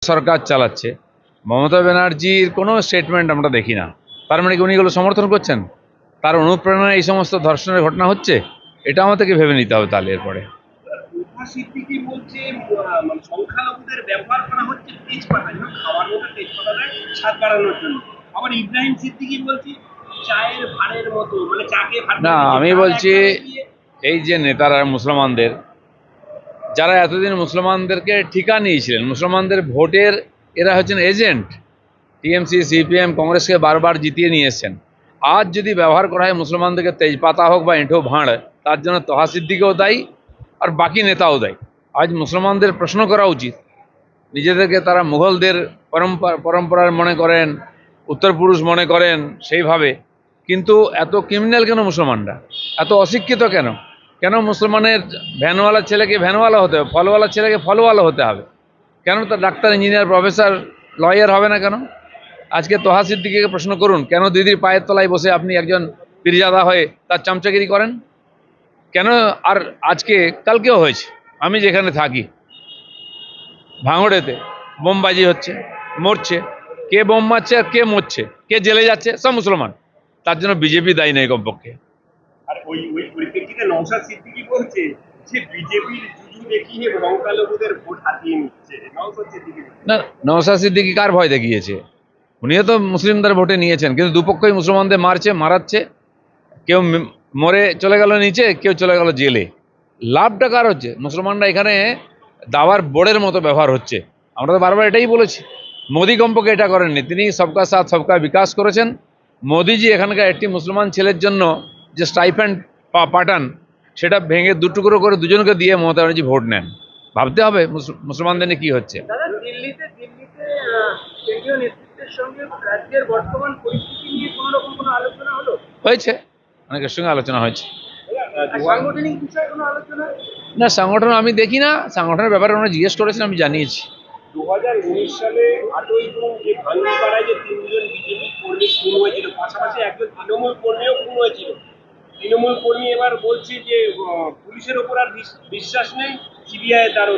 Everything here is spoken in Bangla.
সরকার চালাচ্ছে, মমতা ব্যানার্জির কোনো স্টেটমেন্ট আমরা দেখি না। তার মানে কি উনি এগুলো সমর্থন করছেন? তার অনুপ্রেরণায় এই সমস্ত ধর্ষণের ঘটনা হচ্ছে? এটা আমাদেরকে ভেবে নিতে হবে তাহলে এরপরে। সিদ্দিকী বলছে মানে সংখ্যালঘুদের ব্যবহার করা হচ্ছে তেজপাতা, খাওয়ার মধ্যে তেজপাতা দেয় স্বাদ বাড়ানোর জন্য। আবার ইব্রাহিম সিদ্দিকী বলছে চায়ের ভাঁড়ের মতো, মানে চাকে না, আমি বলছি এই যে নেতারা মুসলমানদের, যারা এতদিন মুসলমানদেরকে ঠিকা নিয়েছিলেন, মুসলমানদের ভোটের এরা হচ্ছেন এজেন্ট, টিএমসি সিপিএম কংগ্রেসকে বারবার জিতিয়ে নিয়ে এসছেন। আজ যদি ব্যবহার করা হয় মুসলমানদেরকে তেজপাতা হোক বা এঁঠো ভাঁড়, তার জন্য তোহা সিদ্দিকীও দায়ী আর বাকি নেতাও দায়ী। আজ মুসলমানদের প্রশ্ন করা উচিত, নিজেদেরকে তারা মুঘলদের পরম্পরার মনে করেন, উত্তরপুরুষ মনে করেন সেইভাবে, কিন্তু এত ক্রিমিনাল কেন মুসলমানরা, এত অশিক্ষিত কেন? কেন মুসলমানের ভ্যানওয়ালার ছেলেকে ভ্যানওয়ালা হতে হবে, ফলওয়ালার ছেলেকে ফলওয়ালা হতে হবে? কেন তার ডাক্তার, ইঞ্জিনিয়ার, প্রফেসর, লয়ার হবে না কেন? আজকে তোহা সিদ্দিকীকে প্রশ্ন করুন, কেন দিদির পায়ের তলায় বসে আপনি একজন পীরজাদা হয়ে তার চামচাগিরি করেন? কেন? আর আজকে কালকেও হয়েছে, আমি যেখানে থাকি ভাঙড়েতে বোমবাজি হচ্ছে, মরছে। কে বোম মারছে আর কে মরছে, কে জেলে যাচ্ছে, সব মুসলমান। তার জন্য বিজেপি দায়ী নেই কমপক্ষে। আর ওই পরিপ্রেক্ষিতে নওশাদ সিদ্দিকী বলছে যে বিজেপির জুজু দেখিয়ে সংখ্যালঘুদের ভোট হাতিয়ে নিচ্ছে। নওশাদ সিদ্দিকী না, নওশাদ সিদ্দিকী কার ভয় দেখিয়েছে? উনিও তো মুসলিমদের ভোটে নিয়েছেন, কিন্তু দুপক্ষই মুসলমানদের মারছে, মারাচ্ছে। কেউ মরে চলে গেল নিচে, কেউ চলে গেল জেলে। লাভটা কার হচ্ছে? মুসলমানরা এখানে দাওয়ার বোর্ডের মতো ব্যবহার হচ্ছে। আমরা তো বারবার এটাই বলেছি। মোদি কমপক্ষে এটা করেননি, তিনি সবকা সাথ সবকা বিকাশ করেছেন। মোদিজি এখানকার একটি মুসলমান ছেলের জন্য যে স্টাইপেন্ড পাঠান, সেটা ভেঙে দুটুকরো করে দুজনকে দিয়ে মমতা ব্যানার্জি ভোট নেন। ভাবতে হবে মুসলমানদের নিয়ে কী হচ্ছে। দিল্লিতে কেন্দ্রীয় নেতৃত্বের সঙ্গে রাজ্যের বর্তমান পরিস্থিতি নিয়ে কোনো রকম কোনো আলোচনা হলো? হয়েছে, অনেকের সঙ্গে আলোচনা হয়েছে। সাংগঠনিক বিষয়ে কোনো আলোচনা? না, সংগঠন আমি দেখি না, সংগঠনের ব্যাপারে ওনারা জিজ্ঞেস করেছেন, আমি জানিয়েছি। 2019 সালে 8ই জুন যে ভাঙ্গিপাড়ায় যে 3 জন বিজেপি কর্মী খুন হয়েছিল, পাশাপাশি একজন তৃণমূল কর্মীও খুন হয়েছিল। তৃণমূল কর্মী এবার বলছে যে পুলিশের ওপর আর বিশ্বাস নেই, সিবিআই তার